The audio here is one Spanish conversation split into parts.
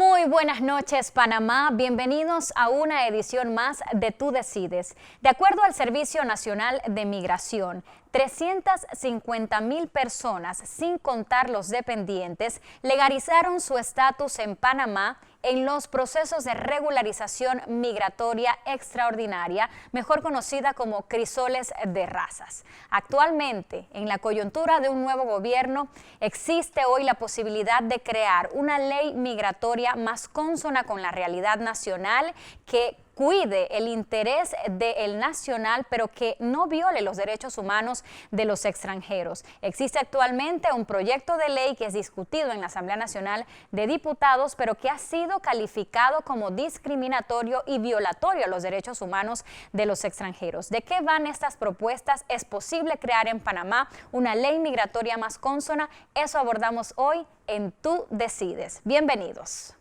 Muy buenas noches, Panamá. Bienvenidos a una edición más de Tú Decides. De acuerdo al Servicio Nacional de Migración, 350,000 personas, sin contar los dependientes, legalizaron su estatus en Panamá en los procesos de regularización migratoria extraordinaria, mejor conocida como crisoles de razas. Actualmente, en la coyuntura de un nuevo gobierno, existe hoy la posibilidad de crear una ley migratoria más consona con la realidad nacional que cuide el interés del nacional, pero que no viole los derechos humanos de los extranjeros. Existe actualmente un proyecto de ley que es discutido en la Asamblea Nacional de Diputados, pero que ha sido calificado como discriminatorio y violatorio a los derechos humanos de los extranjeros. ¿De qué van estas propuestas? ¿Es posible crear en Panamá una ley migratoria más consona? Eso abordamos hoy en Tú Decides. Bienvenidos.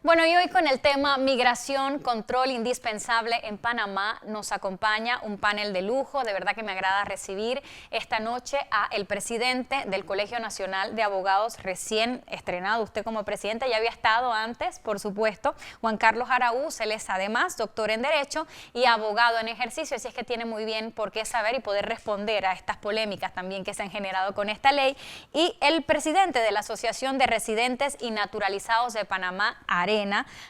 Bueno, y hoy con el tema migración, control indispensable en Panamá, nos acompaña un panel de lujo. De verdad que me agrada recibir esta noche a el presidente del Colegio Nacional de Abogados, recién estrenado usted como presidente, ya había estado antes, por supuesto, Juan Carlos Araúz. Él es además doctor en Derecho y abogado en ejercicio, así es que tiene muy bien por qué saber y poder responder a estas polémicas también que se han generado con esta ley. Y el presidente de la Asociación de Residentes y Naturalizados de Panamá, ARENA,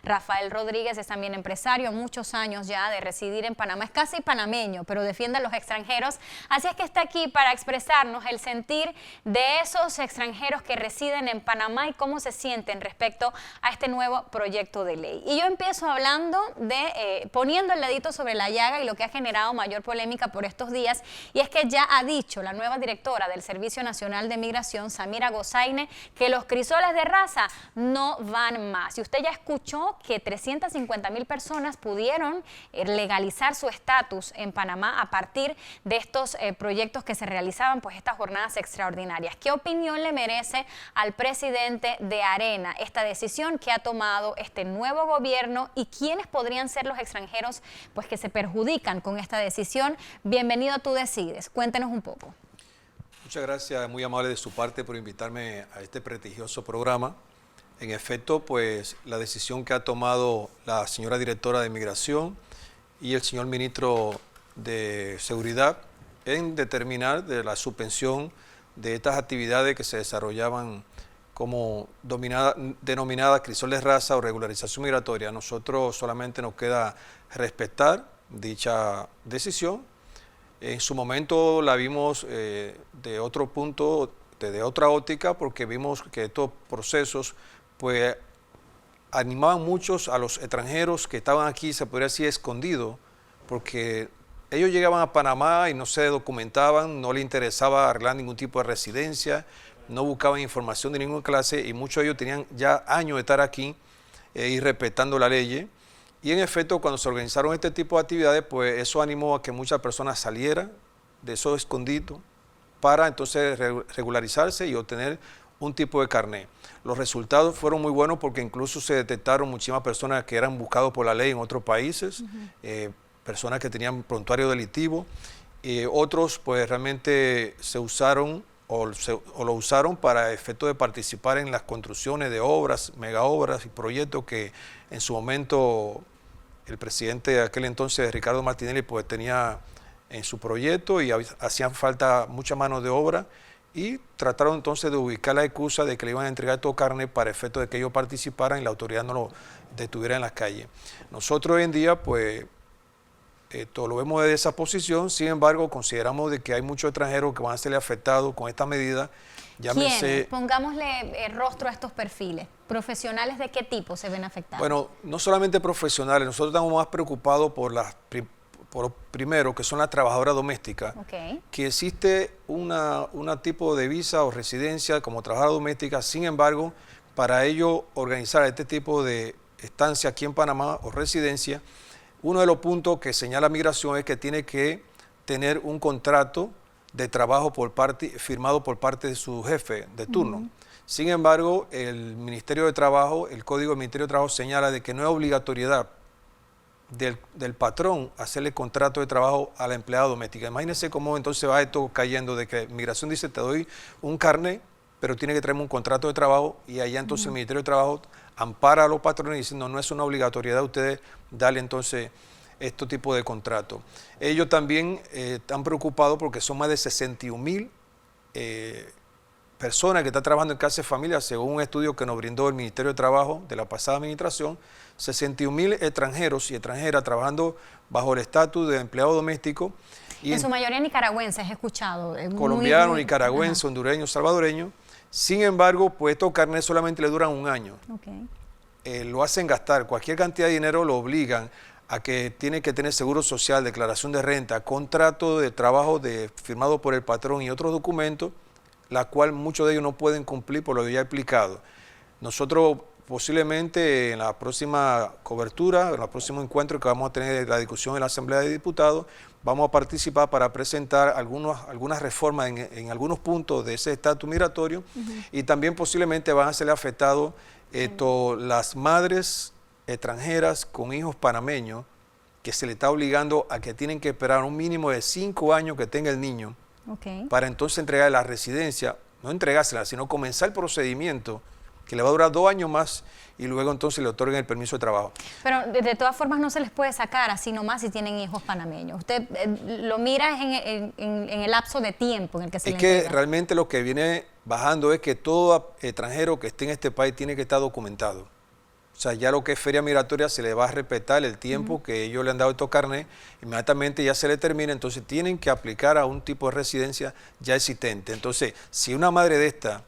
Rafael Rodríguez, es también empresario, muchos años ya de residir en Panamá, es casi panameño, pero defiende a los extranjeros, así es que está aquí para expresarnos el sentir de esos extranjeros que residen en Panamá y cómo se sienten respecto a este nuevo proyecto de ley. Y yo empiezo hablando de, poniendo el dedito sobre la llaga y lo que ha generado mayor polémica por estos días, y es que ya ha dicho la nueva directora del Servicio Nacional de Migración, Samira Gozaine, que los crisoles de raza no van más. Y usted ya escuchó que 350,000 personas pudieron legalizar su estatus en Panamá a partir de estos proyectos que se realizaban, pues estas jornadas extraordinarias. ¿Qué opinión le merece al presidente de ARENA esta decisión que ha tomado este nuevo gobierno y quiénes podrían ser los extranjeros pues que se perjudican con esta decisión? Bienvenido a Tú Decides. Cuéntenos un poco. Muchas gracias, muy amable de su parte por invitarme a este prestigioso programa. En efecto, pues la decisión que ha tomado la señora directora de Migración y el señor ministro de Seguridad en determinar de la suspensión de estas actividades que se desarrollaban como denominadas crisoles de raza o regularización migratoria. A nosotros solamente nos queda respetar dicha decisión. En su momento la vimos de otro punto, de otra óptica, porque vimos que estos procesos pues animaban muchos a los extranjeros que estaban aquí, se podría decir, escondidos, porque ellos llegaban a Panamá y no se documentaban, no les interesaba arreglar ningún tipo de residencia, no buscaban información de ninguna clase y muchos de ellos tenían ya años de estar aquí y respetando la ley. Y en efecto, cuando se organizaron este tipo de actividades, pues eso animó a que muchas personas salieran de esos escondidos para entonces regularizarse y obtener un tipo de carnet. Los resultados fueron muy buenos porque incluso se detectaron muchísimas personas que eran buscados por la ley en otros países, personas que tenían prontuario delictivo, otros pues realmente se usaron o lo usaron para efecto de participar en las construcciones de obras, mega obras y proyectos que en su momento el presidente de aquel entonces, Ricardo Martinelli, pues tenía en su proyecto y hacían falta mucha mano de obra. Y trataron entonces de ubicar la excusa de que le iban a entregar todo carnet para efecto de que ellos participaran y la autoridad no lo detuviera en las calles. Nosotros hoy en día, pues, lo vemos desde esa posición. Sin embargo, consideramos de que hay muchos extranjeros que van a ser afectados con esta medida. ¿Quiénes? Pongámosle rostro a estos perfiles. ¿Profesionales de qué tipo se ven afectados? Bueno, no solamente profesionales. Nosotros estamos más preocupados por primero, que son las trabajadoras domésticas, que existe una tipo de visa o residencia como trabajadora doméstica. Sin embargo, para ello organizar este tipo de estancia aquí en Panamá o residencia, uno de los puntos que señala Migración es que tiene que tener un contrato de trabajo firmado por parte de su jefe de turno. Sin embargo, el Ministerio de Trabajo, el Código del Ministerio de Trabajo señala de que no es obligatoriedad del patrón hacerle contrato de trabajo a la empleada doméstica. Imagínense cómo entonces va esto cayendo de que Migración dice, te doy un carnet, pero tiene que traerme un contrato de trabajo, y allá entonces el Ministerio de Trabajo ampara a los patrones diciendo, no es una obligatoriedad ustedes darle entonces este tipo de contrato. Ellos también están preocupados porque son más de 61,000 personas que están trabajando en casa de familia, según un estudio que nos brindó el Ministerio de Trabajo de la pasada administración. 61,000 extranjeros y extranjeras trabajando bajo el estatus de empleado doméstico. Y en su mayoría nicaragüenses, he escuchado. Colombianos, nicaragüenses, hondureños, salvadoreños. Sin embargo, pues estos carnets solamente le duran un año. Okay. Lo hacen gastar. Cualquier cantidad de dinero lo obligan a que tiene que tener seguro social, declaración de renta, contrato de trabajo firmado por el patrón y otros documentos, la cual muchos de ellos no pueden cumplir por lo que ya he explicado. Nosotros posiblemente en la próxima cobertura, en el próximo encuentro que vamos a tener de la discusión en la Asamblea de Diputados, vamos a participar para presentar algunas reformas en algunos puntos de ese estatus migratorio, y también posiblemente van a ser afectados las madres extranjeras con hijos panameños, que se le está obligando a que tienen que esperar un mínimo de 5 años que tenga el niño, para entonces entregar la residencia, no entregársela, sino comenzar el procedimiento que le va a durar 2 años más, y luego entonces le otorguen el permiso de trabajo. Pero de todas formas no se les puede sacar así nomás si tienen hijos panameños. Usted lo mira en el lapso de tiempo en el que se les entrega. Es que realmente lo que viene bajando es que todo extranjero que esté en este país tiene que estar documentado. O sea, ya lo que es feria migratoria se le va a respetar el tiempo que ellos le han dado estos carnets, inmediatamente ya se le termina, entonces tienen que aplicar a un tipo de residencia ya existente. Entonces, si una madre de esta,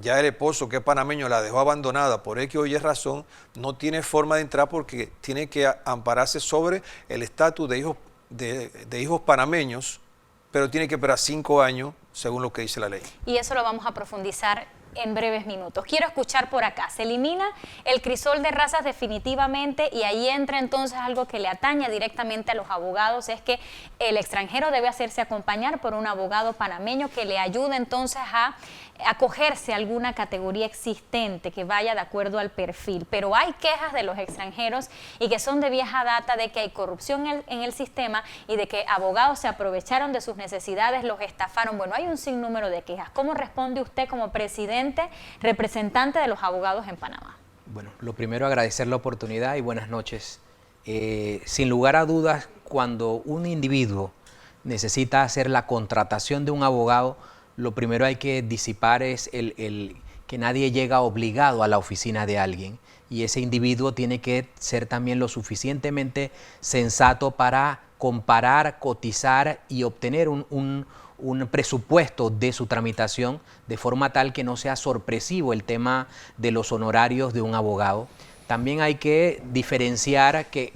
ya el esposo que es panameño la dejó abandonada por X o Y razón, no tiene forma de entrar porque tiene que ampararse sobre el estatus de hijos panameños, pero tiene que esperar 5 años según lo que dice la ley. Y eso lo vamos a profundizar en breves minutos. Quiero escuchar por acá. Se elimina el crisol de razas definitivamente, y ahí entra entonces algo que le atañe directamente a los abogados, es que el extranjero debe hacerse acompañar por un abogado panameño que le ayude entonces a acogerse a alguna categoría existente que vaya de acuerdo al perfil. Pero hay quejas de los extranjeros y que son de vieja data, de que hay corrupción en el sistema y de que abogados se aprovecharon de sus necesidades, los estafaron. Bueno, hay un sinnúmero de quejas. ¿Cómo responde usted como presidente, representante de los abogados en Panamá? Bueno, lo primero, agradecer la oportunidad y buenas noches. Sin lugar a dudas, cuando un individuo necesita hacer la contratación de un abogado, lo primero hay que disipar es que nadie llega obligado a la oficina de alguien, y ese individuo tiene que ser también lo suficientemente sensato para comparar, cotizar y obtener un presupuesto de su tramitación, de forma tal que no sea sorpresivo el tema de los honorarios de un abogado. También hay que diferenciar que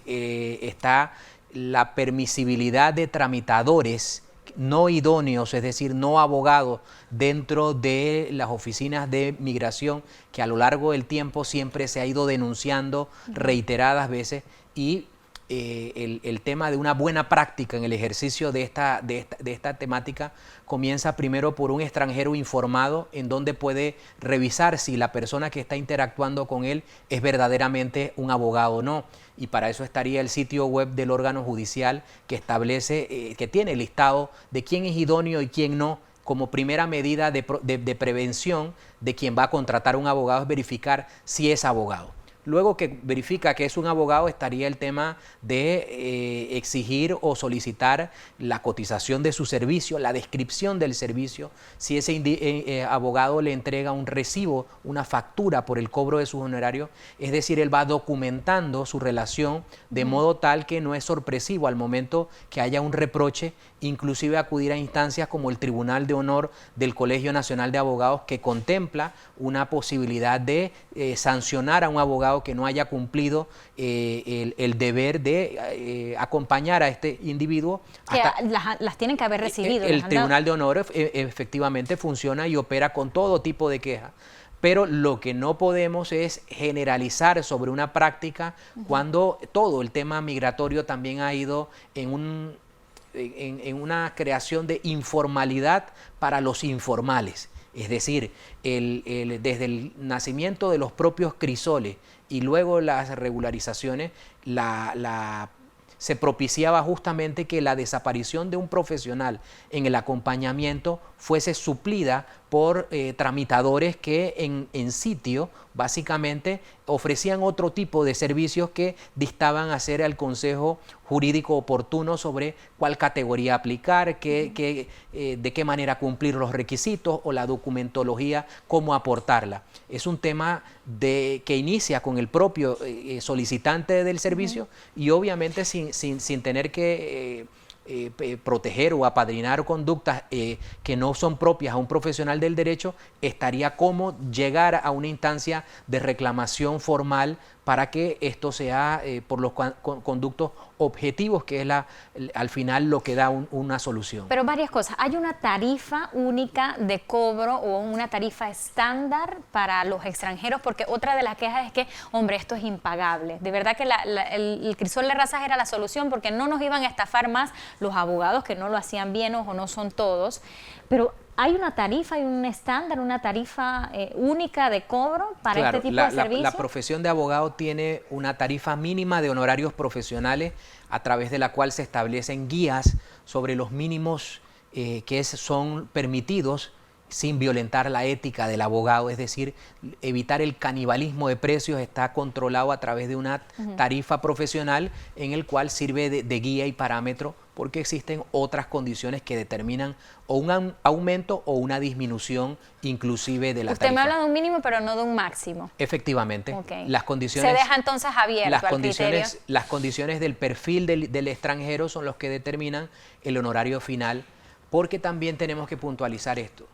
está la permisibilidad de tramitadores no idóneos, es decir, no abogados, dentro de las oficinas de migración, que a lo largo del tiempo siempre se ha ido denunciando reiteradas veces, y el tema de una buena práctica en el ejercicio de esta temática comienza primero por un extranjero informado, en donde puede revisar si la persona que está interactuando con él es verdaderamente un abogado o no. Y para eso estaría el sitio web del órgano judicial, que establece, que tiene listado de quién es idóneo y quién no, como primera medida de prevención de quien va a contratar un abogado, es verificar si es abogado. Luego que verifica que es un abogado, estaría el tema de exigir o solicitar la cotización de su servicio, la descripción del servicio, si ese abogado le entrega un recibo, una factura por el cobro de sus honorarios, es decir, él va documentando su relación de modo tal que no es sorpresivo al momento que haya un reproche, inclusive acudir a instancias como el Tribunal de Honor del Colegio Nacional de Abogados, que contempla una posibilidad de sancionar a un abogado que no haya cumplido el deber de acompañar a este individuo. Que las tienen que haber recibido. El Tribunal de Honor efectivamente funciona y opera con todo tipo de quejas. Pero lo que no podemos es generalizar sobre una práctica cuando todo el tema migratorio también ha ido en una creación de informalidad para los informales. Es decir, desde el nacimiento de los propios crisoles y luego las regularizaciones, se propiciaba justamente que la desaparición de un profesional en el acompañamiento fuese suplida por tramitadores que en sitio básicamente ofrecían otro tipo de servicios que distaban a hacer al consejo jurídico oportuno sobre cuál categoría aplicar, de qué manera cumplir los requisitos o la documentología, cómo aportarla. Es un tema que inicia con el propio solicitante del servicio y obviamente sin tener que proteger o apadrinar conductas que no son propias a un profesional del derecho, estaría como llegar a una instancia de reclamación formal para que esto sea por los conductos objetivos, que es al final lo que da una solución. Pero varias cosas. ¿Hay una tarifa única de cobro o una tarifa estándar para los extranjeros? Porque otra de las quejas es que, hombre, esto es impagable. De verdad que el crisol de razas era la solución porque no nos iban a estafar más los abogados que no lo hacían bien, o no son todos. Pero ¿hay una tarifa, hay un estándar, una tarifa única de cobro para este tipo de servicios? La profesión de abogado tiene una tarifa mínima de honorarios profesionales a través de la cual se establecen guías sobre los mínimos que son permitidos sin violentar la ética del abogado, es decir, evitar el canibalismo de precios está controlado a través de una tarifa profesional en el cual sirve de guía y parámetro, porque existen otras condiciones que determinan o un aumento o una disminución inclusive de la tarifa. Usted me habla de un mínimo, pero no de un máximo. Efectivamente. Okay. Las condiciones, se deja entonces abierto al criterio. Las condiciones del perfil del extranjero son los que determinan el honorario final, porque también tenemos que puntualizar esto.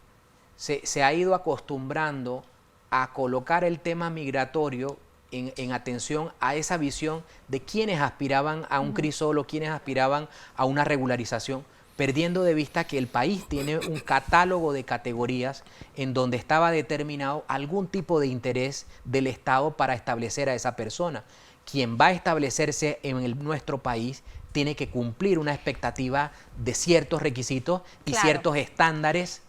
Se ha ido acostumbrando a colocar el tema migratorio en atención a esa visión de quienes aspiraban a un crisol o quienes aspiraban a una regularización, perdiendo de vista que el país tiene un catálogo de categorías en donde estaba determinado algún tipo de interés del Estado para establecer a esa persona. Quien va a establecerse en nuestro país tiene que cumplir una expectativa de ciertos requisitos y ciertos estándares.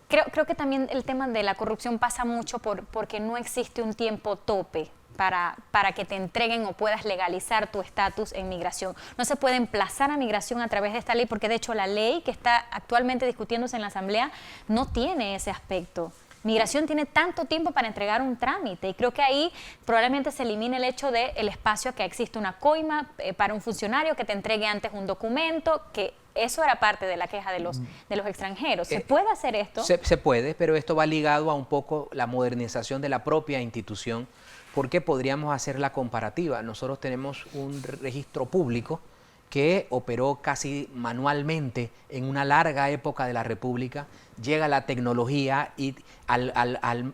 Creo que también el tema de la corrupción pasa mucho porque no existe un tiempo tope para que te entreguen o puedas legalizar tu estatus en migración. No se puede emplazar a migración a través de esta ley porque de hecho la ley que está actualmente discutiéndose en la Asamblea no tiene ese aspecto. Migración tiene tanto tiempo para entregar un trámite y creo que ahí probablemente se elimine el hecho del espacio que existe una coima para un funcionario que te entregue antes un documento, que eso era parte de la queja de los extranjeros. ¿Se puede hacer esto? Se puede, pero esto va ligado a un poco la modernización de la propia institución, porque podríamos hacer la comparativa. Nosotros tenemos un registro público que operó casi manualmente en una larga época de la República. Llega la tecnología y al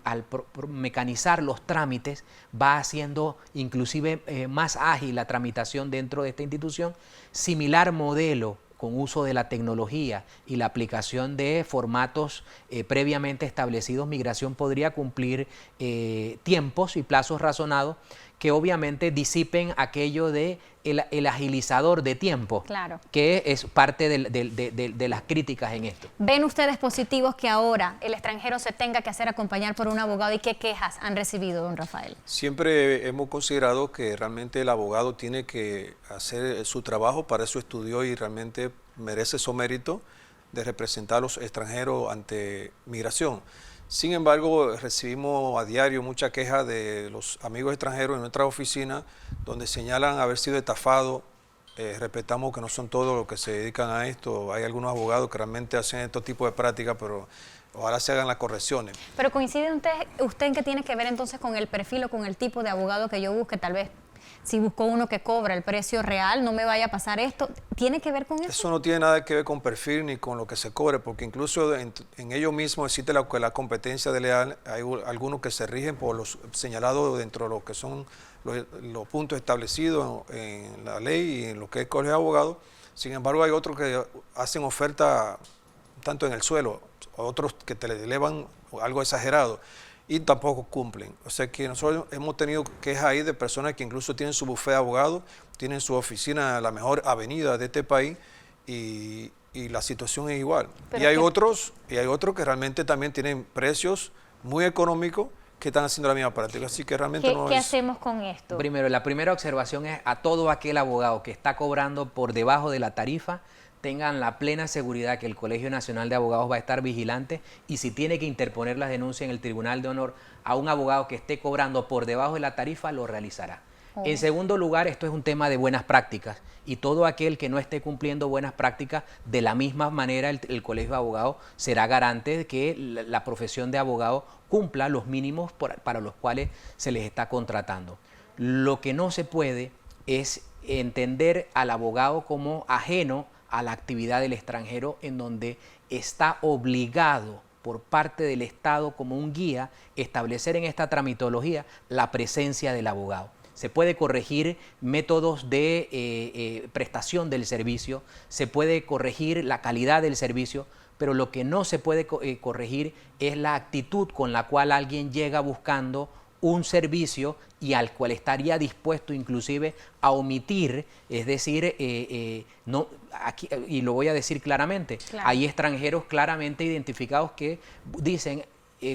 mecanizar los trámites va haciendo inclusive más ágil la tramitación dentro de esta institución. Similar modelo con uso de la tecnología y la aplicación de formatos previamente establecidos, migración podría cumplir tiempos y plazos razonados que obviamente disipen aquello de el agilizador de tiempo, claro, que es parte de las críticas en esto. ¿Ven ustedes positivos que ahora el extranjero se tenga que hacer acompañar por un abogado y qué quejas han recibido, don Rafael? Siempre hemos considerado que realmente el abogado tiene que hacer su trabajo, para eso estudió y realmente merece su mérito de representar a los extranjeros ante migración. Sin embargo, recibimos a diario mucha queja de los amigos extranjeros en nuestra oficina, donde señalan haber sido estafados. Respetamos que no son todos los que se dedican a esto. Hay algunos abogados que realmente hacen estos tipos de prácticas, pero ojalá se hagan las correcciones. Pero ¿coincide usted en qué tiene que ver entonces con el perfil o con el tipo de abogado que yo busque? Tal vez si busco uno que cobra el precio real, no me vaya a pasar esto. ¿Tiene que ver con eso? Eso no tiene nada que ver con perfil ni con lo que se cobre, porque incluso en ellos mismos existe la competencia desleal. Hay algunos que se rigen por los señalados dentro de lo que son los puntos establecidos en la ley y en lo que es el colegio de abogados. Sin embargo, hay otros que hacen oferta tanto en el suelo, otros que te le elevan algo exagerado y tampoco cumplen. O sea que nosotros hemos tenido quejas ahí de personas que incluso tienen su bufete de abogados, tienen su oficina en la mejor avenida de este país y la situación es igual. Pero Y hay otros que realmente también tienen precios muy económicos que están haciendo la misma práctica, así que realmente no ¿Qué es... hacemos con esto? Primero, la primera observación es a todo aquel abogado que está cobrando por debajo de la tarifa, tengan la plena seguridad que el Colegio Nacional de Abogados va a estar vigilante y si tiene que interponer las denuncias en el Tribunal de Honor a un abogado que esté cobrando por debajo de la tarifa, lo realizará. En segundo lugar, esto es un tema de buenas prácticas y todo aquel que no esté cumpliendo buenas prácticas, de la misma manera el Colegio de Abogados será garante de que la profesión de abogado cumpla los mínimos para los cuales se les está contratando. Lo que no se puede es entender al abogado como ajeno a la actividad del extranjero, en donde está obligado por parte del Estado como un guía establecer en esta tramitología la presencia del abogado. Se puede corregir métodos de prestación del servicio, se puede corregir la calidad del servicio, pero lo que no se puede corregir es la actitud con la cual alguien llega buscando un servicio y al cual estaría dispuesto inclusive a omitir, es decir, no, aquí, y lo voy a decir claramente, Claro. Hay extranjeros claramente identificados que dicen,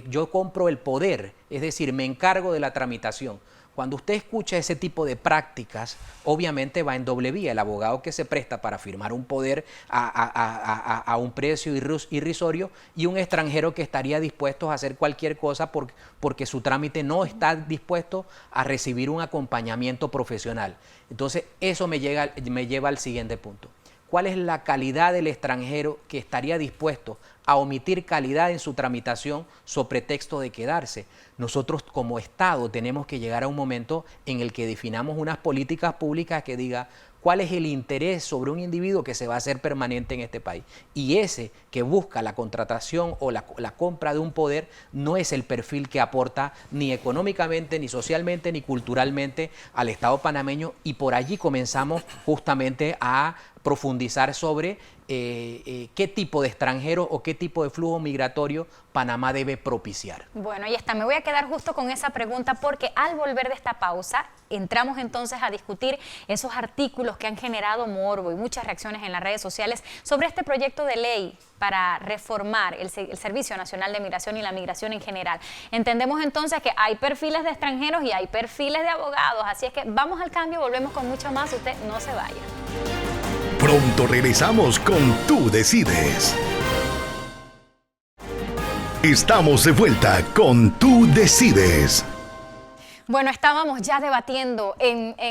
yo compro el poder, es decir, me encargo de la tramitación. Cuando usted escucha ese tipo de prácticas, obviamente va en doble vía. El abogado que se presta para firmar un poder a un precio irrisorio y un extranjero que estaría dispuesto a hacer cualquier cosa porque su trámite no está dispuesto a recibir un acompañamiento profesional. Entonces, eso me lleva al siguiente punto. ¿Cuál es la calidad del extranjero que estaría dispuesto a omitir calidad en su tramitación sobre pretexto de quedarse? Nosotros como Estado tenemos que llegar a un momento en el que definamos unas políticas públicas que diga cuál es el interés sobre un individuo que se va a hacer permanente en este país. Y ese que busca la contratación o la compra de un poder no es el perfil que aporta ni económicamente, ni socialmente, ni culturalmente al Estado panameño, y por allí comenzamos justamente a profundizar sobre qué tipo de extranjeros o qué tipo de flujo migratorio Panamá debe propiciar. Bueno, ahí está. Me voy a quedar justo con esa pregunta porque al volver de esta pausa entramos entonces a discutir esos artículos que han generado morbo y muchas reacciones en las redes sociales sobre este proyecto de ley para reformar el Servicio Nacional de Migración y la migración en general. Entendemos entonces que hay perfiles de extranjeros y hay perfiles de abogados, así es que vamos al cambio, volvemos con mucho más, usted no se vaya. Pronto regresamos con Tú Decides. Estamos de vuelta con Tú Decides. Bueno, estábamos ya debatiendo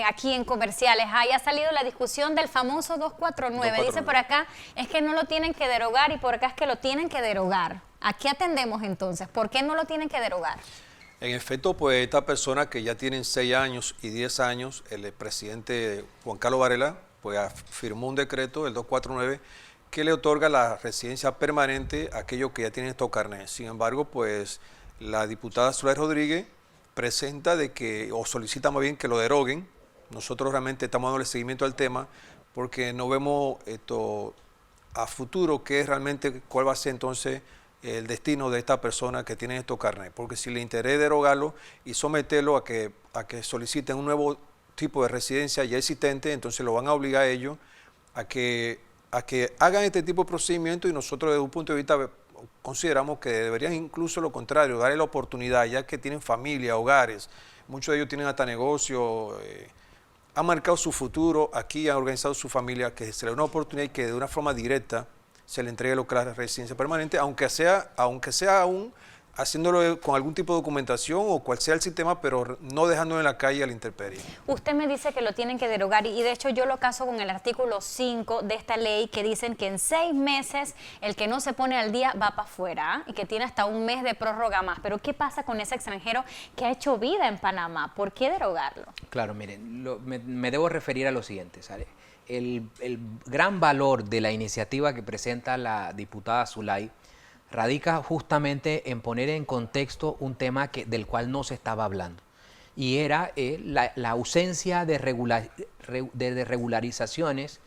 aquí en Comerciales. Ahí ha salido la discusión del famoso 249. Dice por acá, es que no lo tienen que derogar y por acá es que lo tienen que derogar. ¿A qué atendemos entonces? ¿Por qué no lo tienen que derogar? En efecto, pues esta persona que ya tienen 6 años y 10 años, el presidente Juan Carlos Varela, pues firmó un decreto, el 249, que le otorga la residencia permanente a aquellos que ya tienen estos carnets. Sin embargo, pues la diputada Zulay Rodríguez presenta o solicita más bien que lo deroguen. Nosotros realmente estamos dándole seguimiento al tema porque no vemos esto a futuro cuál va a ser entonces el destino de esta persona que tiene estos carnets. Porque si le interesa derogarlo y someterlo a que soliciten un nuevo tipo de residencia ya existente, entonces lo van a obligar a ellos a que hagan este tipo de procedimiento, y nosotros desde un punto de vista consideramos que deberían incluso lo contrario, darle la oportunidad, ya que tienen familia, hogares, muchos de ellos tienen hasta negocios, han marcado su futuro aquí, han organizado su familia, que se le dé una oportunidad y que de una forma directa se le entregue lo que es la residencia permanente, aunque sea aún haciéndolo con algún tipo de documentación o cual sea el sistema, pero no dejándolo en la calle a la intemperie. Usted me dice que lo tienen que derogar y de hecho yo lo caso con el artículo 5 de esta ley que dicen que en 6 meses el que no se pone al día va para afuera y que tiene hasta un mes de prórroga más. Pero ¿qué pasa con ese extranjero que ha hecho vida en Panamá? ¿Por qué derogarlo? Claro, miren, me debo referir a lo siguiente, ¿sale? El gran valor de la iniciativa que presenta la diputada Zulay radica justamente en poner en contexto un tema del cual no se estaba hablando, y era la ausencia de regularizaciones,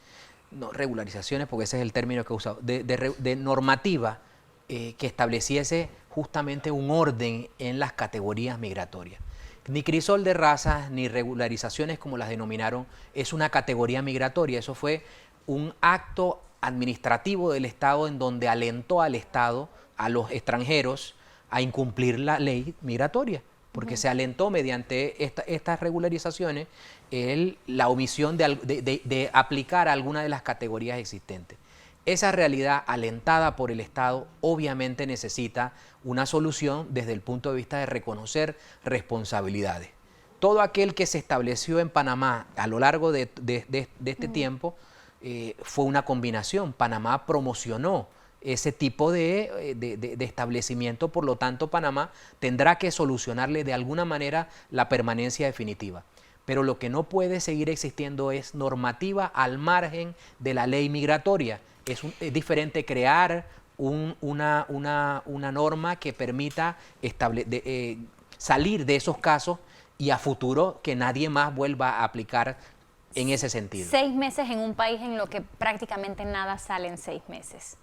no regularizaciones porque ese es el término que he usado, de normativa que estableciese justamente un orden en las categorías migratorias. Ni crisol de razas, ni regularizaciones como las denominaron, es una categoría migratoria. Eso fue un acto administrativo del Estado en donde alentó al Estado, a los extranjeros, a incumplir la ley migratoria, porque se alentó mediante estas regularizaciones la omisión de aplicar alguna de las categorías existentes. Esa realidad alentada por el Estado obviamente necesita una solución desde el punto de vista de reconocer responsabilidades. Todo aquel que se estableció en Panamá a lo largo de este tiempo fue una combinación. Panamá promocionó ese tipo de establecimiento, por lo tanto Panamá tendrá que solucionarle de alguna manera la permanencia definitiva. Pero lo que no puede seguir existiendo es normativa al margen de la ley migratoria. Es diferente crear una norma que permita salir de esos casos y a futuro que nadie más vuelva a aplicar en ese sentido. 6 meses en un país en lo que prácticamente nada sale en 6 meses.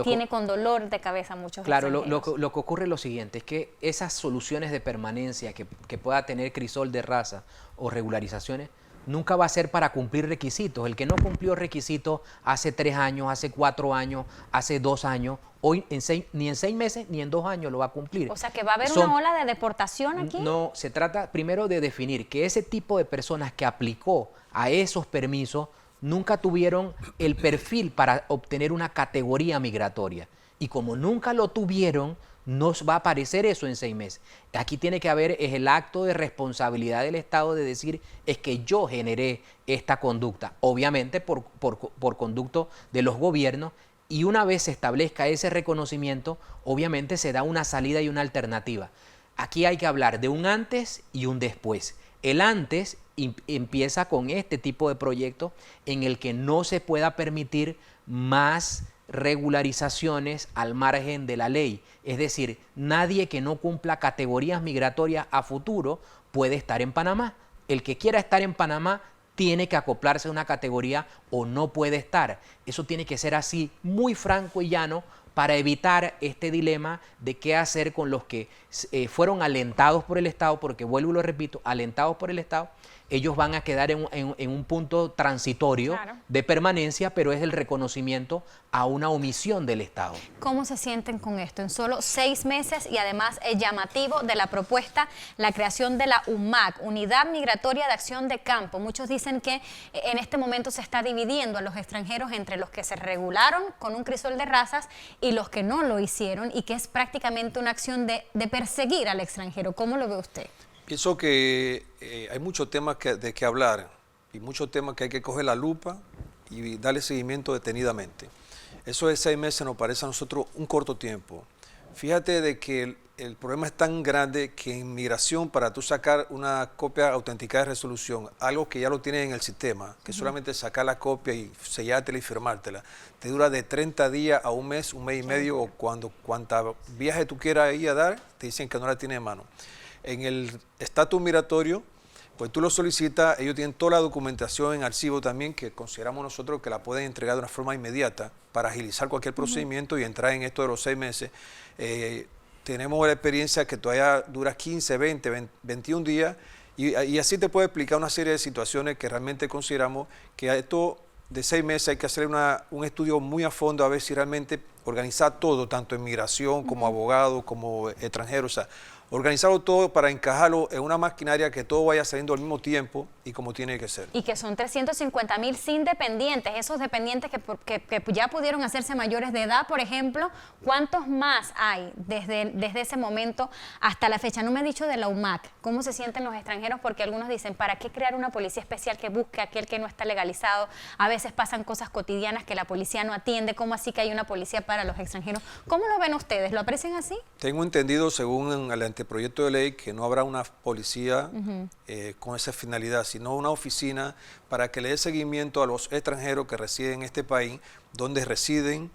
Tiene con dolor de cabeza muchos extranjeros. Claro, lo que ocurre es lo siguiente, es que esas soluciones de permanencia que pueda tener crisol de raza o regularizaciones, nunca va a ser para cumplir requisitos. El que no cumplió requisitos hace 3 años, hace 4 años, hace 2 años, hoy ni en 6 meses ni en 2 años lo va a cumplir. O sea, que va a haber una ola de deportación aquí. No, se trata primero de definir que ese tipo de personas que aplicó a esos permisos nunca tuvieron el perfil para obtener una categoría migratoria. Y como nunca lo tuvieron, no va a aparecer eso en 6 meses. Aquí tiene que haber el acto de responsabilidad del Estado de decir, es que yo generé esta conducta, obviamente por conducto de los gobiernos, y una vez se establezca ese reconocimiento, obviamente se da una salida y una alternativa. Aquí hay que hablar de un antes y un después. El antes empieza con este tipo de proyectos en el que no se pueda permitir más regularizaciones al margen de la ley. Es decir, nadie que no cumpla categorías migratorias a futuro puede estar en Panamá. El que quiera estar en Panamá tiene que acoplarse a una categoría o no puede estar. Eso tiene que ser así, muy franco y llano, para evitar este dilema de qué hacer con los que fueron alentados por el Estado, porque vuelvo y lo repito, alentados por el Estado, ellos van a quedar en un punto transitorio de permanencia, pero es el reconocimiento a una omisión del Estado. ¿Cómo se sienten con esto? En solo 6 meses, y además es llamativo de la propuesta, la creación de la UMAC, Unidad Migratoria de Acción de Campo. Muchos dicen que en este momento se está dividiendo a los extranjeros entre los que se regularon con un crisol de razas y los que no lo hicieron, y que es prácticamente una acción de perseguir al extranjero. ¿Cómo lo ve usted? Pienso que hay muchos temas de que hablar y muchos temas que hay que coger la lupa y darle seguimiento detenidamente. Eso de 6 meses nos parece a nosotros un corto tiempo. Fíjate de que el problema es tan grande que en migración, para tú sacar una copia autenticada de resolución, algo que ya lo tienes en el sistema, que solamente sacar la copia y sellártela y firmártela, te dura de 30 días a un mes y medio, o cuánta viaje tú quieras ir a dar, te dicen que no la tienes en mano. En el estatus migratorio, pues tú lo solicitas, ellos tienen toda la documentación en archivo también, que consideramos nosotros que la pueden entregar de una forma inmediata para agilizar cualquier procedimiento y entrar en esto de los 6 meses. Tenemos la experiencia que todavía dura 15, 20, 21 días y así te puedo explicar una serie de situaciones que realmente consideramos que a esto de 6 meses hay que hacer un estudio muy a fondo a ver si realmente organizar todo, tanto en migración como abogado, como extranjero, o sea, organizarlo todo para encajarlo en una maquinaria que todo vaya saliendo al mismo tiempo y como tiene que ser. Y que son 350.000 sin dependientes, esos dependientes que ya pudieron hacerse mayores de edad, por ejemplo. ¿Cuántos más hay desde ese momento hasta la fecha? No me ha dicho de la UMAC. ¿Cómo se sienten los extranjeros? Porque algunos dicen, ¿para qué crear una policía especial que busque a aquel que no está legalizado? A veces pasan cosas cotidianas que la policía no atiende. ¿Cómo así que hay una policía para los extranjeros? ¿Cómo lo ven ustedes? ¿Lo aprecian así? Tengo entendido, según el anteproyecto de ley, que no habrá una policía con esa finalidad, sino una oficina para que le dé seguimiento a los extranjeros que residen en este país, donde residen,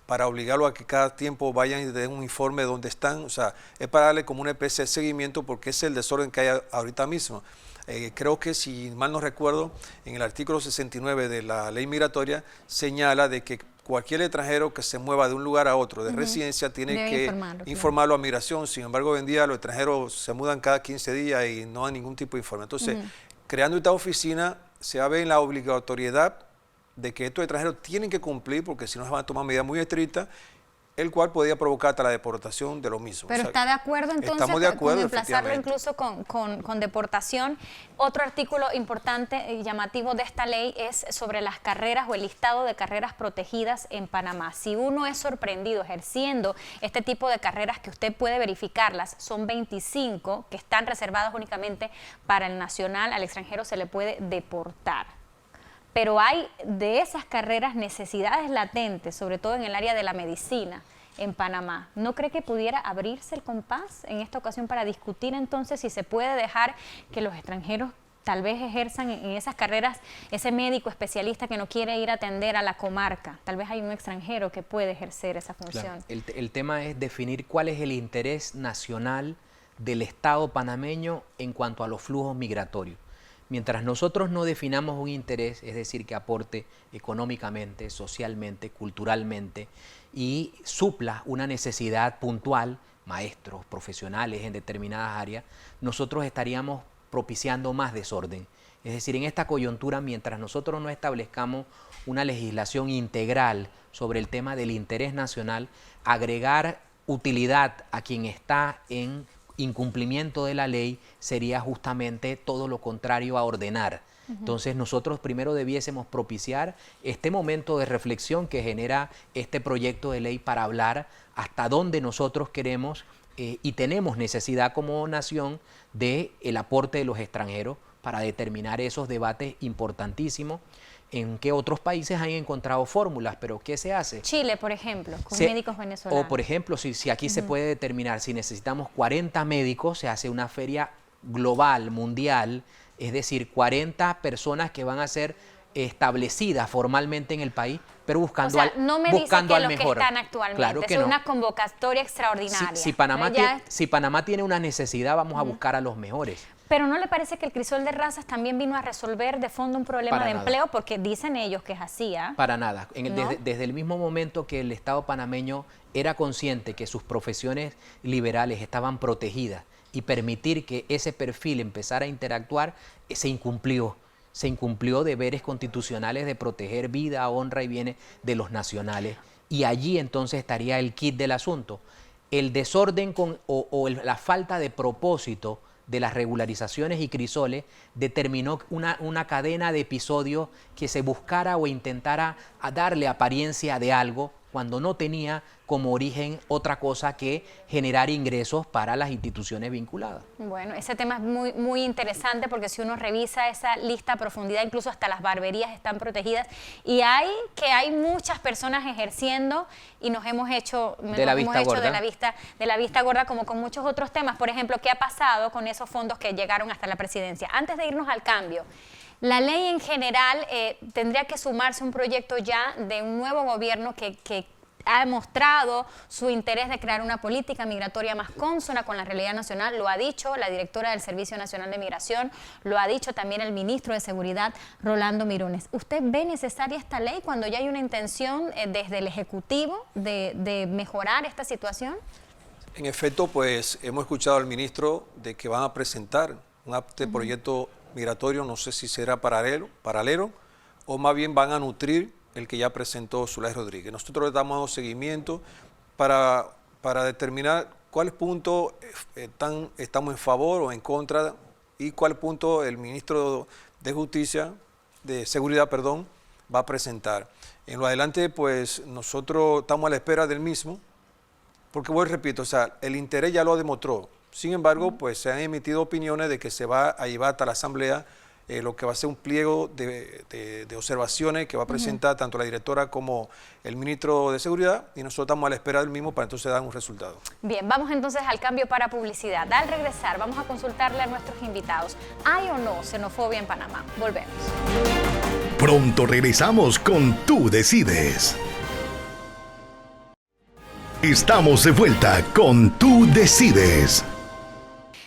para obligarlos a que cada tiempo vayan y den un informe de dónde están. O sea, es para darle como una especie de seguimiento, porque es el desorden que hay ahorita mismo. Creo que, si mal no recuerdo, en el artículo 69 de la ley migratoria señala de que cualquier extranjero que se mueva de un lugar a otro de residencia tiene Debe que informarlo, informarlo a migración. Sin embargo, hoy en día los extranjeros se mudan cada 15 días y no hay ningún tipo de informe. Entonces, creando esta oficina, se va a ver en la obligatoriedad de que estos extranjeros tienen que cumplir, porque si no se van a tomar medidas muy estrictas, el cual podría provocar hasta la deportación de lo mismo. Pero O sea, ¿está de acuerdo entonces estamos de acuerdo, con emplazarlo efectivamente. incluso con deportación? Otro artículo importante y llamativo de esta ley es sobre las carreras o el listado de carreras protegidas en Panamá. Si uno es sorprendido ejerciendo este tipo de carreras, que usted puede verificarlas, son 25 que están reservadas únicamente para el nacional, al extranjero se le puede deportar. Pero hay de esas carreras necesidades latentes, sobre todo en el área de la medicina en Panamá. ¿No cree que pudiera abrirse el compás en esta ocasión para discutir entonces si se puede dejar que los extranjeros tal vez ejerzan en esas carreras, ese médico especialista que no quiere ir a atender a la comarca? Tal vez hay un extranjero que puede ejercer esa función. Claro. El tema es definir cuál es el interés nacional del Estado panameño en cuanto a los flujos migratorios. Mientras nosotros no definamos un interés, es decir, que aporte económicamente, socialmente, culturalmente y supla una necesidad puntual, maestros, profesionales en determinadas áreas, nosotros estaríamos propiciando más desorden. Es decir, en esta coyuntura, mientras nosotros no establezcamos una legislación integral sobre el tema del interés nacional, agregar utilidad a quien está en incumplimiento de la ley sería justamente todo lo contrario a ordenar. Entonces nosotros primero debiésemos propiciar este momento de reflexión que genera este proyecto de ley para hablar hasta dónde nosotros queremos y tenemos necesidad como nación de el aporte de los extranjeros para determinar esos debates importantísimos. En qué otros países han encontrado fórmulas, pero ¿qué se hace? Chile, por ejemplo, con médicos venezolanos. O, por ejemplo, si aquí se puede determinar, si necesitamos 40 médicos, se hace una feria global, mundial, es decir, 40 personas que van a ser establecidas formalmente en el país, pero buscando, o sea, no me buscando dice que al los mejor. que están actualmente, Claro que es no. una convocatoria extraordinaria. Si Panamá tiene una necesidad, vamos a buscar a los mejores. Pero ¿no le parece que el crisol de razas también vino a resolver de fondo un problema Para de nada. empleo? Porque dicen ellos que es así, ¿ah? Para nada. ¿No? Desde el mismo momento que el Estado panameño era consciente que sus profesiones liberales estaban protegidas y permitir que ese perfil empezara a interactuar, se incumplió. Se incumplió deberes constitucionales de proteger vida, honra y bienes de los nacionales. Y allí entonces estaría el kit del asunto. El desorden la falta de propósito de las regularizaciones y crisoles determinó una cadena de episodios que se buscara o intentara a darle apariencia de algo cuando no tenía como origen otra cosa que generar ingresos para las instituciones vinculadas. Bueno, ese tema es muy, muy interesante porque si uno revisa esa lista a profundidad, incluso hasta las barberías están protegidas y hay muchas personas ejerciendo y nos hemos hecho de la vista gorda, de la vista gorda, como con muchos otros temas. Por ejemplo, ¿qué ha pasado con esos fondos que llegaron hasta la presidencia? Antes de irnos al cambio, la ley en general tendría que sumarse un proyecto ya de un nuevo gobierno que ha demostrado su interés de crear una política migratoria más consona con la realidad nacional. Lo ha dicho la directora del Servicio Nacional de Migración, lo ha dicho también el ministro de Seguridad, Rolando Mirones. ¿Usted ve necesaria esta ley cuando ya hay una intención desde el Ejecutivo de mejorar esta situación? En efecto, pues hemos escuchado al ministro de que van a presentar un proyecto migratorio, no sé si será paralelo o más bien van a nutrir el que ya presentó Zulay Rodríguez. Nosotros le damos dando seguimiento para determinar cuáles puntos estamos en favor o en contra y cuál punto el ministro de Seguridad, va a presentar. En lo adelante, pues nosotros estamos a la espera del mismo, porque repito, o sea, el interés ya lo demostró. Sin embargo, pues se han emitido opiniones de que se va a llevar hasta la Asamblea lo que va a ser un pliego de observaciones que va a presentar tanto la directora como el ministro de Seguridad y nosotros estamos a la espera del mismo para entonces dar un resultado. Bien, vamos entonces al cambio para publicidad. Al regresar vamos a consultarle a nuestros invitados. ¿Hay o no xenofobia en Panamá? Volvemos. Pronto regresamos con Tú Decides. Estamos de vuelta con Tú Decides.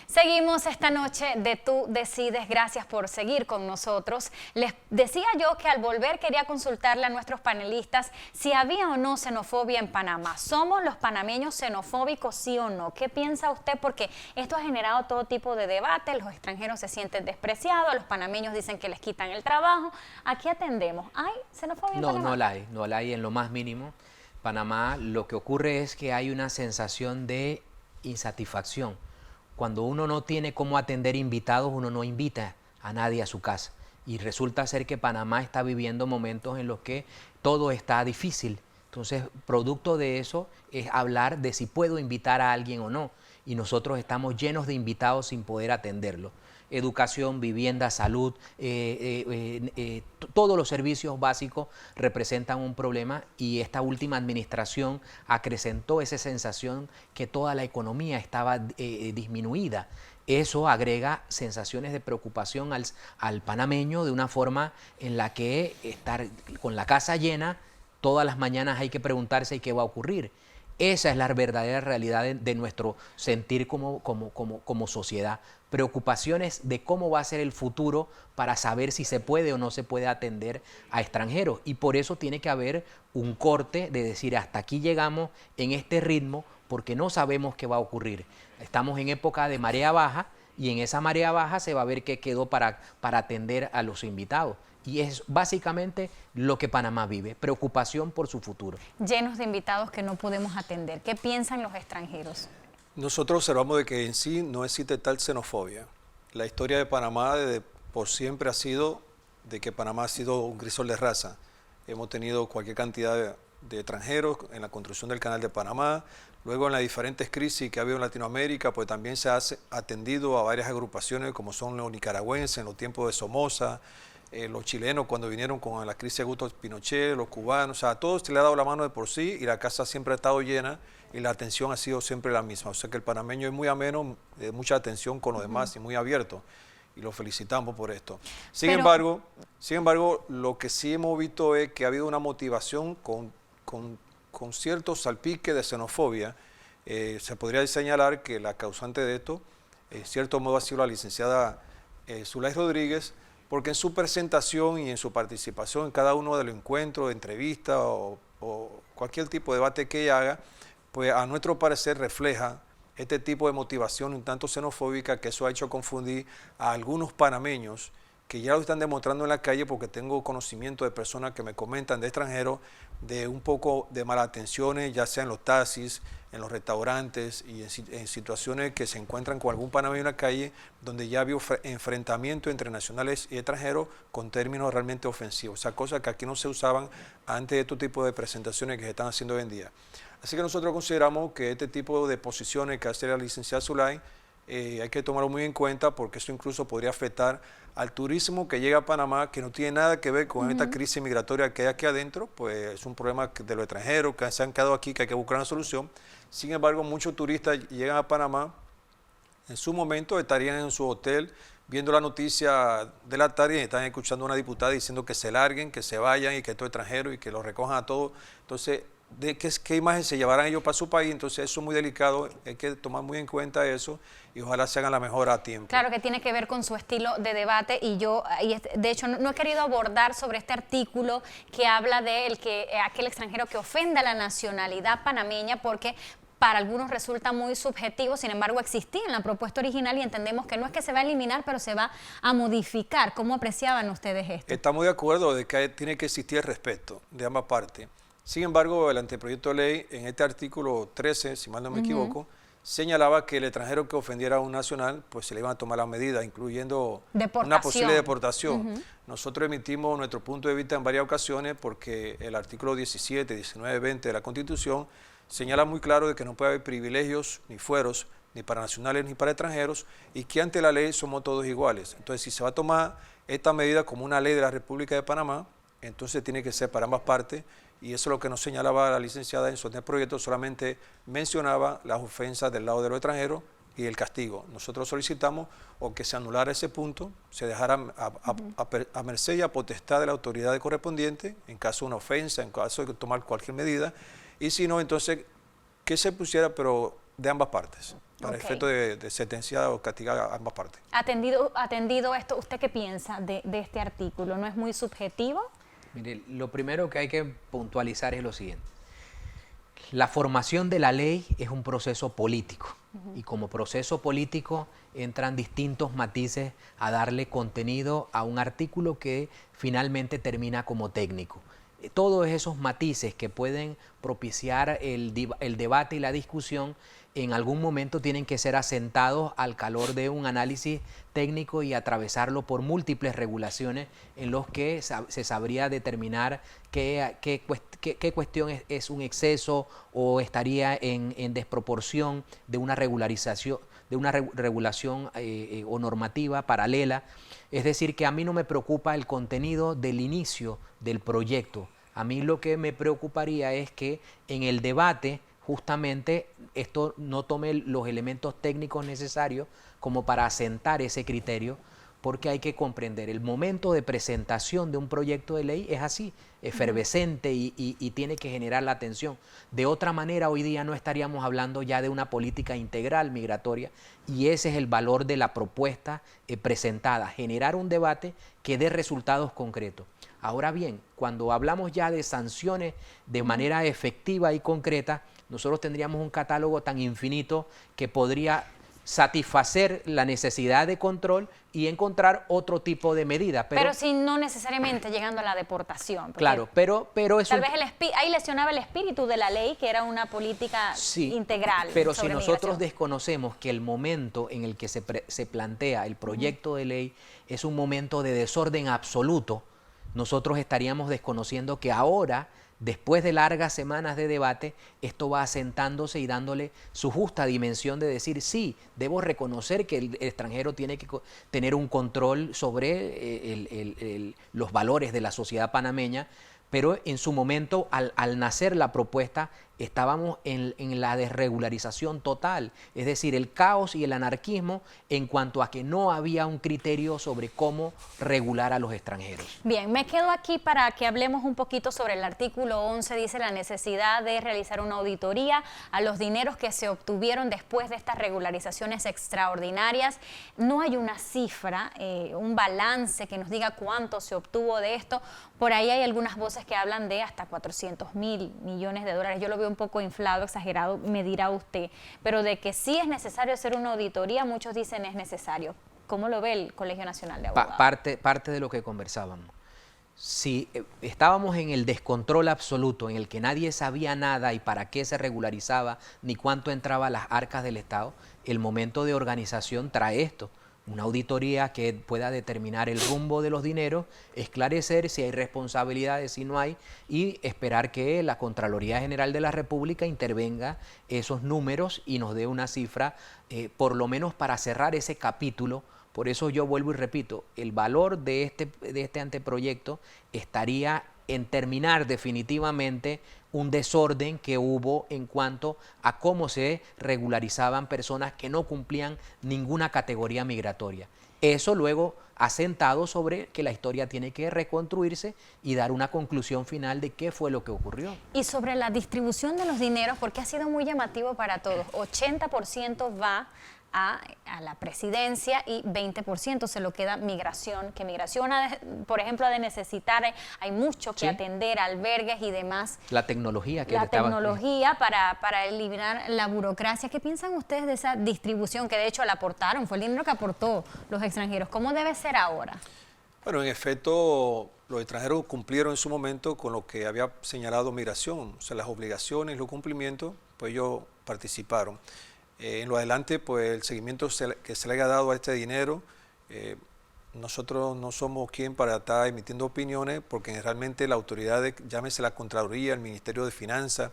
Seguimos esta noche de Tú Decides. Gracias por seguir con nosotros. Les decía yo que al volver quería consultarle a nuestros panelistas si había o no xenofobia en Panamá. ¿Somos los panameños xenofóbicos, sí o no? ¿Qué piensa usted? Porque esto ha generado todo tipo de debate. Los extranjeros se sienten despreciados, los panameños dicen que les quitan el trabajo. ¿A qué atendemos? ¿Hay xenofobia en Panamá? No la hay en lo más mínimo. Panamá, lo que ocurre es que hay una sensación de insatisfacción. Cuando uno no tiene cómo atender invitados, uno no invita a nadie a su casa. Y resulta ser que Panamá está viviendo momentos en los que todo está difícil. Entonces, producto de eso es hablar de si puedo invitar a alguien o no. Y nosotros estamos llenos de invitados sin poder atenderlos. Educación, vivienda, salud, todos los servicios básicos representan un problema y esta última administración acrecentó esa sensación que toda la economía estaba disminuida. Eso agrega sensaciones de preocupación al panameño de una forma en la que estar con la casa llena, todas las mañanas hay que preguntarse ¿y qué va a ocurrir? Esa es la verdadera realidad de nuestro sentir como sociedad. Preocupaciones de cómo va a ser el futuro para saber si se puede o no se puede atender a extranjeros. Y por eso tiene que haber un corte de decir hasta aquí llegamos en este ritmo porque no sabemos qué va a ocurrir. Estamos en época de marea baja y en esa marea baja se va a ver qué quedó para atender a los invitados. Y es básicamente lo que Panamá vive, preocupación por su futuro. Llenos de invitados que no podemos atender. ¿Qué piensan los extranjeros? Nosotros observamos de que en sí no existe tal xenofobia. La historia de Panamá por siempre ha sido de que Panamá ha sido un crisol de raza. Hemos tenido cualquier cantidad de extranjeros en la construcción del Canal de Panamá. Luego en las diferentes crisis que ha habido en Latinoamérica, pues también se ha atendido a varias agrupaciones como son los nicaragüenses en los tiempos de Somoza, los chilenos cuando vinieron con la crisis de Augusto Pinochet, los cubanos, o sea, a todos se le ha dado la mano de por sí y la casa siempre ha estado llena y la atención ha sido siempre la misma. O sea que el panameño es muy ameno, de mucha atención con los demás y muy abierto y lo felicitamos por esto. Sin embargo, lo que sí hemos visto es que ha habido una motivación con cierto salpique de xenofobia. Se podría señalar que la causante de esto, en cierto modo, ha sido la licenciada Zulay Rodríguez, porque en su presentación y en su participación en cada uno de los encuentros, entrevistas o cualquier tipo de debate que ella haga, pues a nuestro parecer refleja este tipo de motivación un tanto xenofóbica que eso ha hecho confundir a algunos panameños que ya lo están demostrando en la calle porque tengo conocimiento de personas que me comentan de extranjeros de un poco de malas atenciones, ya sea en los taxis, en los restaurantes y en situaciones que se encuentran con algún panameño en la calle donde ya había enfrentamiento entre nacionales y extranjeros con términos realmente ofensivos, o sea, cosas que aquí no se usaban antes de este tipo de presentaciones que se están haciendo hoy en día. Así que nosotros consideramos que este tipo de posiciones que hace la licenciada Zulay hay que tomarlo muy en cuenta porque eso incluso podría afectar al turismo que llega a Panamá, que no tiene nada que ver con esta crisis migratoria que hay aquí adentro, pues es un problema de los extranjeros que se han quedado aquí, que hay que buscar una solución. Sin embargo, muchos turistas llegan a Panamá, en su momento estarían en su hotel viendo la noticia de la tarde y están escuchando a una diputada diciendo que se larguen, que se vayan y que todo extranjero y que los recojan a todos. Entonces, ¿qué imagen se llevarán ellos para su país? Entonces eso es muy delicado, hay que tomar muy en cuenta eso y ojalá se hagan la mejora a tiempo. Claro que tiene que ver con su estilo de debate y de hecho no he querido abordar sobre este artículo que habla de aquel extranjero que ofenda la nacionalidad panameña porque para algunos resulta muy subjetivo, sin embargo existía en la propuesta original y entendemos que no es que se va a eliminar, pero se va a modificar. ¿Cómo apreciaban ustedes esto? Estamos de acuerdo de que tiene que existir el respeto de ambas partes. Sin embargo, el anteproyecto de ley, en este artículo 13, si mal no me equivoco, señalaba que el extranjero que ofendiera a un nacional, pues se le iban a tomar las medidas, incluyendo una posible deportación. Nosotros emitimos nuestro punto de vista en varias ocasiones porque el artículo 17, 19, 20 de la Constitución señala muy claro de que no puede haber privilegios ni fueros, ni para nacionales ni para extranjeros, y que ante la ley somos todos iguales. Entonces, si se va a tomar esta medida como una ley de la República de Panamá, entonces tiene que ser para ambas partes, y eso es lo que nos señalaba la licenciada en su proyecto, solamente mencionaba las ofensas del lado de los extranjeros y el castigo. Nosotros solicitamos o que se anulara ese punto, se dejara a merced y a potestad de la autoridad correspondiente en caso de una ofensa, en caso de tomar cualquier medida, y si no, entonces que se pusiera, pero de ambas partes. para Ok. efecto de sentenciar o castigar a ambas partes. Atendido esto, ¿usted qué piensa de este artículo? ¿No es muy subjetivo? Mire, lo primero que hay que puntualizar es lo siguiente. La formación de la ley es un proceso político y como proceso político entran distintos matices a darle contenido a un artículo que finalmente termina como técnico. Todos esos matices que pueden propiciar el debate y la discusión en algún momento tienen que ser asentados al calor de un análisis técnico y atravesarlo por múltiples regulaciones en los que se sabría determinar qué cuestión es un exceso o estaría en desproporción de una regularización, de una regulación o normativa paralela. Es decir, que a mí no me preocupa el contenido del inicio del proyecto. A mí lo que me preocuparía es que en el debate justamente esto no tome los elementos técnicos necesarios como para asentar ese criterio, porque hay que comprender, el momento de presentación de un proyecto de ley es así, efervescente y tiene que generar la atención. De otra manera, hoy día no estaríamos hablando ya de una política integral migratoria y ese es el valor de la propuesta presentada, generar un debate que dé resultados concretos. Ahora bien, cuando hablamos ya de sanciones de manera efectiva y concreta, nosotros tendríamos un catálogo tan infinito que podría satisfacer la necesidad de control y encontrar otro tipo de medida. Pero si no necesariamente llegando a la deportación. Claro, pero eso... Tal vez ahí lesionaba el espíritu de la ley, que era una política integral. Pero sobre si nosotros migración. desconocemos que el momento en el que se plantea el proyecto de ley es un momento de desorden absoluto, nosotros estaríamos desconociendo que ahora, después de largas semanas de debate, esto va asentándose y dándole su justa dimensión de decir, sí, debo reconocer que el extranjero tiene que tener un control sobre los valores de la sociedad panameña, pero en su momento, al nacer la propuesta, estábamos en la desregularización total, es decir, el caos y el anarquismo en cuanto a que no había un criterio sobre cómo regular a los extranjeros. Bien, me quedo aquí para que hablemos un poquito sobre el artículo 11, dice la necesidad de realizar una auditoría a los dineros que se obtuvieron después de estas regularizaciones extraordinarias. No hay una cifra, un balance que nos diga cuánto se obtuvo de esto. Por ahí hay algunas voces que hablan de hasta 400.000 millones de dólares. Yo lo veo un poco inflado, exagerado, me dirá usted. Pero de que sí es necesario hacer una auditoría, muchos dicen es necesario. ¿Cómo lo ve el Colegio Nacional de Abogados? Parte de lo que conversábamos. Si estábamos en el descontrol absoluto, en el que nadie sabía nada y para qué se regularizaba, ni cuánto entraba a las arcas del Estado, el momento de organización trae esto. Una auditoría que pueda determinar el rumbo de los dineros, esclarecer si hay responsabilidades, si no hay, y esperar que la Contraloría General de la República intervenga esos números y nos dé una cifra, por lo menos para cerrar ese capítulo. Por eso yo vuelvo y repito, el valor de este anteproyecto estaría en terminar definitivamente un desorden que hubo en cuanto a cómo se regularizaban personas que no cumplían ninguna categoría migratoria. Eso luego asentado sobre que la historia tiene que reconstruirse y dar una conclusión final de qué fue lo que ocurrió. Y sobre la distribución de los dineros, porque ha sido muy llamativo para todos, 80% va a la presidencia y 20% se lo queda migración, que migración, por ejemplo, ha de necesitar, hay mucho que atender, albergues y demás. La tecnología que para eliminar la burocracia. ¿Qué piensan ustedes de esa distribución que de hecho la aportaron? Fue el dinero que aportó los extranjeros. ¿Cómo debe ser ahora? Bueno, en efecto, los extranjeros cumplieron en su momento con lo que había señalado migración, o sea, las obligaciones, los cumplimientos, pues ellos participaron. En lo adelante, pues el seguimiento que se le haya dado a este dinero, nosotros no somos quien para estar emitiendo opiniones, porque realmente la autoridad, llámese la Contraloría, el Ministerio de Finanzas,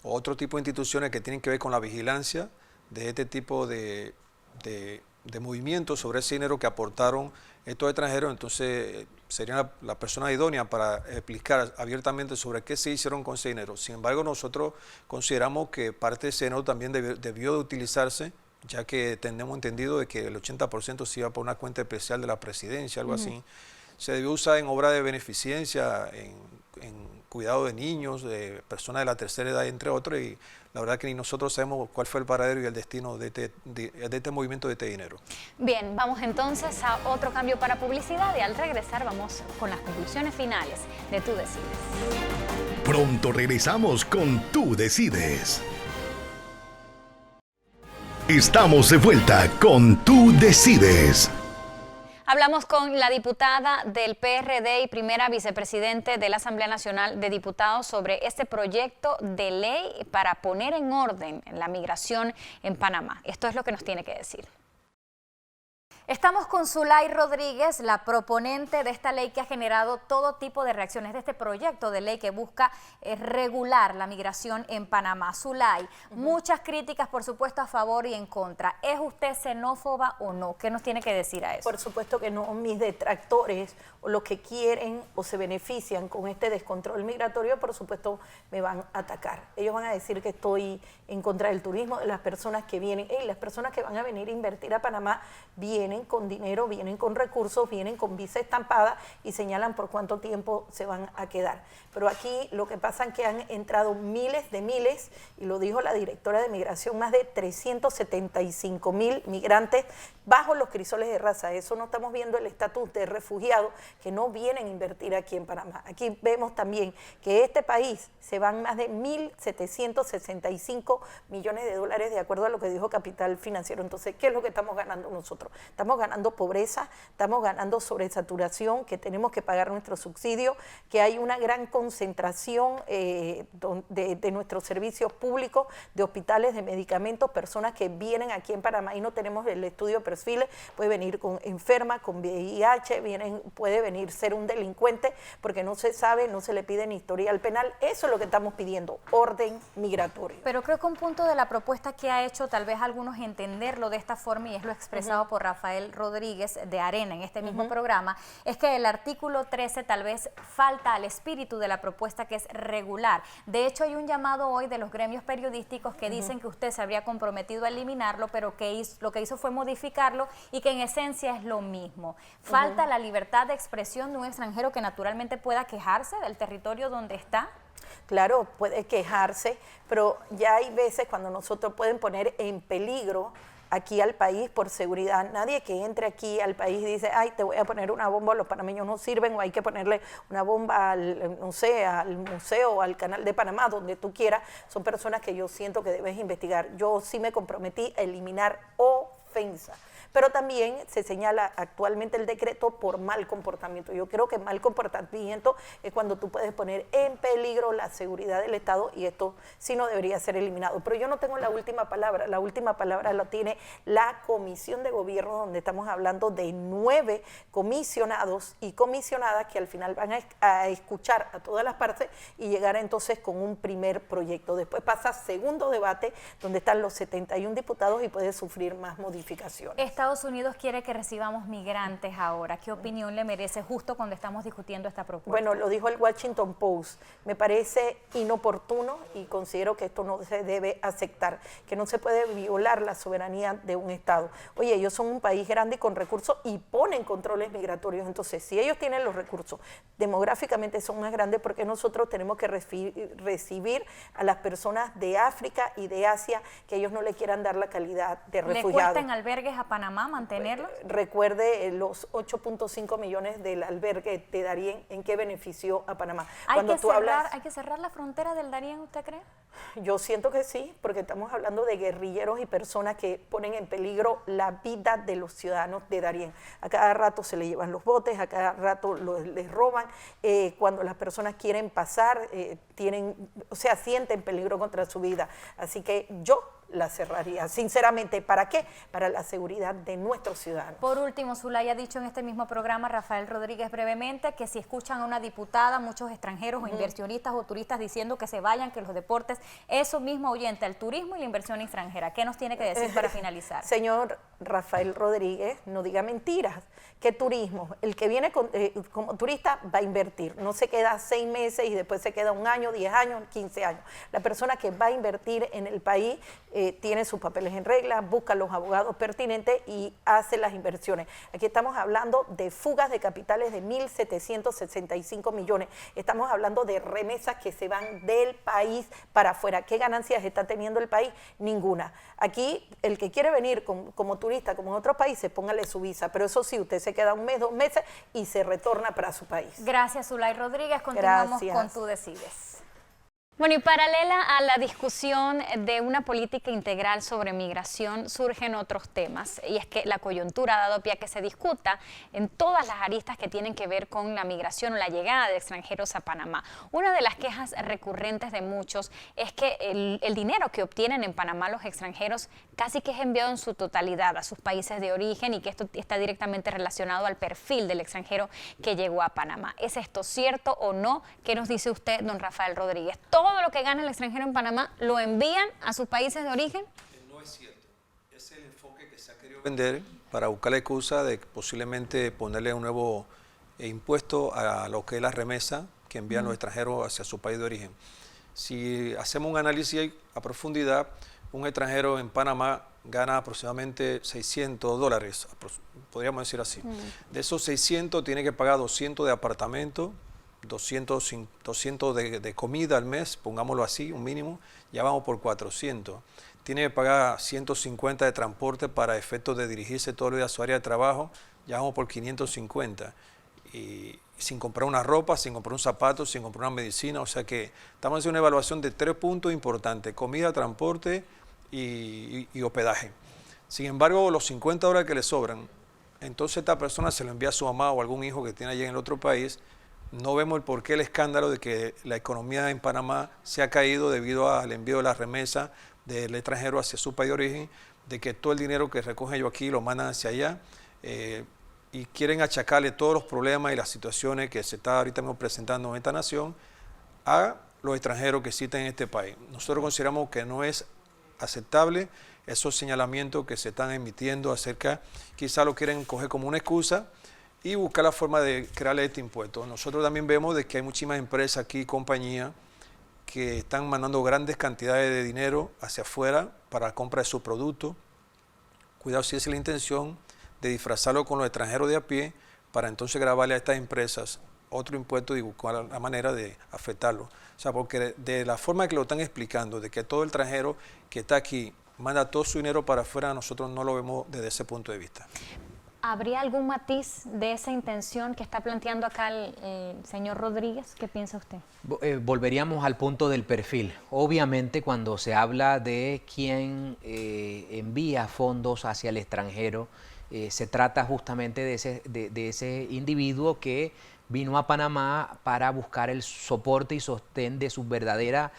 o otro tipo de instituciones que tienen que ver con la vigilancia de este tipo de movimientos sobre ese dinero que aportaron estos extranjeros, entonces serían la persona idónea para explicar abiertamente sobre qué se hicieron con ese dinero. Sin embargo, nosotros consideramos que parte de ese dinero también debió de utilizarse, ya que tenemos entendido de que el 80% se iba por una cuenta especial de la presidencia, algo así. Se debió usar en obra de beneficencia, en cuidado de niños, de personas de la tercera edad, entre otros, y la verdad que ni nosotros sabemos cuál fue el paradero y el destino de este movimiento de este dinero. Bien, vamos entonces a otro cambio para publicidad y al regresar vamos con las conclusiones finales de Tú Decides. Pronto regresamos con Tú Decides. Estamos de vuelta con Tú Decides. Hablamos con la diputada del PRD y primera vicepresidente de la Asamblea Nacional de Diputados sobre este proyecto de ley para poner en orden la migración en Panamá. Esto es lo que nos tiene que decir. Estamos con Zulay Rodríguez, la proponente de esta ley que ha generado todo tipo de reacciones, de este proyecto de ley que busca regular la migración en Panamá. Zulay, muchas críticas, por supuesto, a favor y en contra. ¿Es usted xenófoba o no? ¿Qué nos tiene que decir a eso? Por supuesto que no. Mis detractores o los que quieren o se benefician con este descontrol migratorio, por supuesto, me van a atacar. Ellos van a decir que estoy en contra del turismo, de las personas que vienen. Las personas que van a venir a invertir a Panamá vienen con dinero, vienen con recursos, vienen con visa estampada y señalan por cuánto tiempo se van a quedar. Pero aquí lo que pasa es que han entrado miles, y lo dijo la directora de Migración, más de 375,000 migrantes bajo los crisoles de raza. Eso no estamos viendo el estatus de refugiados que no vienen a invertir aquí en Panamá. Aquí vemos también que este país se van más de 1.765 millones de dólares de acuerdo a lo que dijo Capital Financiero. Entonces, ¿qué es lo que estamos ganando nosotros? Estamos ganando pobreza, estamos ganando sobresaturación, que tenemos que pagar nuestro subsidio, que hay una gran concentración de nuestros servicios públicos, de hospitales, de medicamentos, personas que vienen aquí en Panamá y no tenemos el estudio de perfiles, puede venir con enferma, con VIH, puede venir ser un delincuente porque no se sabe, no se le pide ni historial penal. Eso es lo que estamos pidiendo, orden migratorio. Pero creo que un punto de la propuesta que ha hecho tal vez algunos entenderlo de esta forma, y es lo expresado por Rafael Rodríguez de Arena en este mismo programa, es que el artículo 13 tal vez falta al espíritu de la propuesta, que es regular. De hecho, hay un llamado hoy de los gremios periodísticos que dicen que usted se habría comprometido a eliminarlo, pero que lo que hizo fue modificarlo y que en esencia es lo mismo. Falta la libertad de expresión de un extranjero que naturalmente pueda quejarse del territorio donde está. Claro, puede quejarse, pero ya hay veces cuando nosotros pueden poner en peligro aquí al país por seguridad. Nadie que entre aquí al país dice, ay, te voy a poner una bomba, los panameños no sirven, o hay que ponerle una bomba al, no sé, al museo, al canal de Panamá, donde tú quieras. Son personas que yo siento que debes investigar. Yo sí me comprometí a eliminar ofensa. Pero también se señala actualmente el decreto por mal comportamiento. Yo creo que mal comportamiento es cuando tú puedes poner en peligro la seguridad del Estado, y esto sí no debería ser eliminado. Pero yo no tengo la última palabra la tiene la Comisión de Gobierno, donde estamos hablando de 9 comisionados y comisionadas que al final van a escuchar a todas las partes y llegar entonces con un primer proyecto. Después pasa segundo debate, donde están los 71 diputados y puede sufrir más modificaciones. Estados Unidos quiere que recibamos migrantes ahora. ¿Qué opinión le merece justo cuando estamos discutiendo esta propuesta? Bueno, lo dijo el Washington Post. Me parece inoportuno y considero que esto no se debe aceptar, que no se puede violar la soberanía de un Estado. Oye, ellos son un país grande y con recursos y ponen controles migratorios. Entonces, si ellos tienen los recursos, demográficamente son más grandes, porque nosotros tenemos que recibir a las personas de África y de Asia que ellos no le quieran dar la calidad de refugiados. ¿Le cuesta en albergues a Panamá mantenerlos? Recuerde los 8.5 millones del albergue de Darién, ¿en qué benefició a Panamá? ¿Hay que cerrar la frontera del Darién, usted cree? Yo siento que sí, porque estamos hablando de guerrilleros y personas que ponen en peligro la vida de los ciudadanos de Darién. A cada rato se le llevan los botes, a cada rato les roban. Cuando las personas quieren pasar, sienten peligro contra su vida. Así que yo la cerraría, sinceramente. ¿Para qué? Para la seguridad de nuestros ciudadanos. Por último, Zulay ha dicho en este mismo programa, Rafael Rodríguez brevemente, que si escuchan a una diputada, muchos extranjeros o inversionistas o turistas diciendo que se vayan, que los deportes, eso mismo ahuyenta el turismo y la inversión extranjera. ¿Qué nos tiene que decir para finalizar? Señor Rafael Rodríguez, no diga mentiras. ¿Qué turismo? El que viene como turista va a invertir, no se queda 6 meses y después se queda 1 año, 10 años, 15 años. La persona que va a invertir en el país tiene sus papeles en regla, busca los abogados pertinentes y hace las inversiones. Aquí estamos hablando de fugas de capitales de 1.765 millones. Estamos hablando de remesas que se van del país para afuera. ¿Qué ganancias está teniendo el país? Ninguna. Aquí, el que quiere venir como turista, como en otros países, póngale su visa. Pero eso sí, usted se queda un mes, 2 meses y se retorna para su país. Gracias, Zulay Rodríguez. Continuamos con Tú Decides. Bueno, y paralela a la discusión de una política integral sobre migración, surgen otros temas, y es que la coyuntura ha dado pie a que se discuta en todas las aristas que tienen que ver con la migración o la llegada de extranjeros a Panamá. Una de las quejas recurrentes de muchos es que el dinero que obtienen en Panamá los extranjeros casi que es enviado en su totalidad a sus países de origen y que esto está directamente relacionado al perfil del extranjero que llegó a Panamá. ¿Es esto cierto o no? ¿Qué nos dice usted, don Rafael Rodríguez? ¿Todo lo que gana el extranjero en Panamá lo envían a sus países de origen? No es cierto. Es el enfoque que se ha querido vender para buscar la excusa de posiblemente ponerle un nuevo impuesto a lo que es la remesa que envían los extranjeros hacia su país de origen. Si hacemos un análisis a profundidad, un extranjero en Panamá gana aproximadamente $600, podríamos decir así. De esos 600 tiene que pagar 200 de apartamento, 200 de comida al mes, pongámoslo así, un mínimo, ya vamos por 400. Tiene que pagar 150 de transporte para efectos de dirigirse todos los días a su área de trabajo, ya vamos por 550. Y sin comprar una ropa, sin comprar un zapato, sin comprar una medicina, o sea que estamos haciendo una evaluación de 3 puntos importantes: comida, transporte y hospedaje. Sin embargo, los $50 que le sobran, entonces esta persona se lo envía a su mamá o algún hijo que tiene allá en el otro país. No vemos el porqué, el escándalo de que la economía en Panamá se ha caído debido al envío de la remesa del extranjero hacia su país de origen, de que todo el dinero que recogen ellos aquí lo mandan hacia allá, y quieren achacarle todos los problemas y las situaciones que se está ahorita mismo presentando en esta nación a los extranjeros que existen en este país. Nosotros consideramos que no es aceptable esos señalamientos que se están emitiendo acerca, quizá lo quieren coger como una excusa y buscar la forma de crearle este impuesto. Nosotros también vemos de que hay muchísimas empresas aquí, compañías, que están mandando grandes cantidades de dinero hacia afuera para la compra de sus productos. Cuidado si esa es la intención de disfrazarlo con los extranjeros de a pie para entonces grabarle a estas empresas otro impuesto y buscar la manera de afectarlo. O sea, porque de la forma que lo están explicando, de que todo el extranjero que está aquí manda todo su dinero para afuera, nosotros no lo vemos desde ese punto de vista. ¿Habría algún matiz de esa intención que está planteando acá el señor Rodríguez? ¿Qué piensa usted? Volveríamos al punto del perfil. Obviamente, cuando se habla de quién envía fondos hacia el extranjero, se trata justamente de ese individuo que vino a Panamá para buscar el soporte y sostén de su verdadera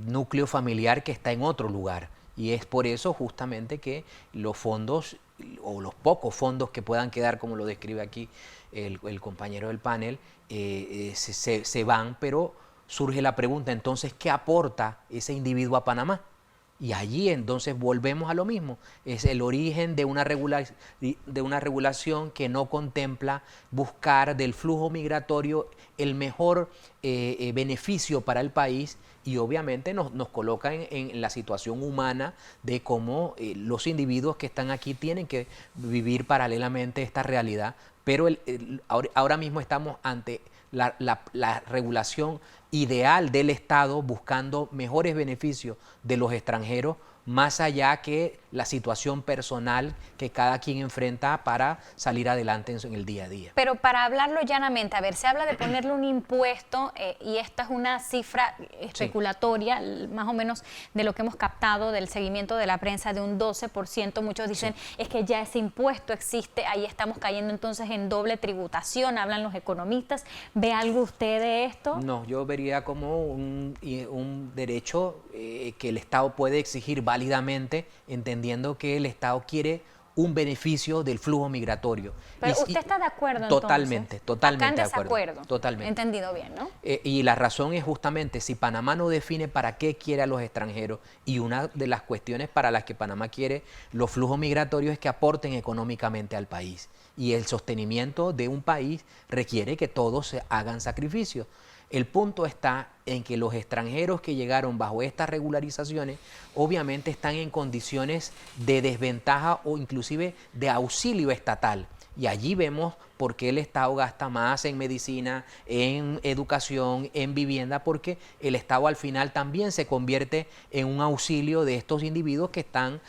núcleo familiar que está en otro lugar. Y es por eso justamente que los fondos o los pocos fondos que puedan quedar, como lo describe aquí el compañero del panel, se van, pero surge la pregunta, entonces, ¿qué aporta ese individuo a Panamá? Y allí entonces volvemos a lo mismo, es el origen de una regulación que no contempla buscar del flujo migratorio el mejor beneficio para el país, y obviamente nos coloca en la situación humana de cómo los individuos que están aquí tienen que vivir paralelamente esta realidad, pero ahora mismo estamos ante la regulación ideal del Estado buscando mejores beneficios de los extranjeros, más allá que la situación personal que cada quien enfrenta para salir adelante en el día a día. Pero para hablarlo llanamente, a ver, se habla de ponerle un impuesto y esta es una cifra especulatoria, sí, más o menos de lo que hemos captado del seguimiento de la prensa, de un 12%. Muchos dicen, sí, es que ya ese impuesto existe, ahí estamos cayendo entonces en doble tributación, hablan los economistas. ¿Ve algo usted de esto? No, yo vería como un derecho que el Estado puede exigir válidamente, entendiendo que el Estado quiere un beneficio del flujo migratorio. Pero usted está de acuerdo totalmente, entonces. Totalmente acá en de acuerdo. desacuerdo. Totalmente. Entendido bien, ¿no? Y la razón es justamente si Panamá no define para qué quiere a los extranjeros, y una de las cuestiones para las que Panamá quiere los flujos migratorios es que aporten económicamente al país. y el sostenimiento de un país requiere que todos se hagan sacrificios. El punto está en que los extranjeros que llegaron bajo estas regularizaciones obviamente están en condiciones de desventaja o inclusive de auxilio estatal. Y allí vemos por qué el Estado gasta más en medicina, en educación, en vivienda, porque el Estado al final también se convierte en un auxilio de estos individuos que están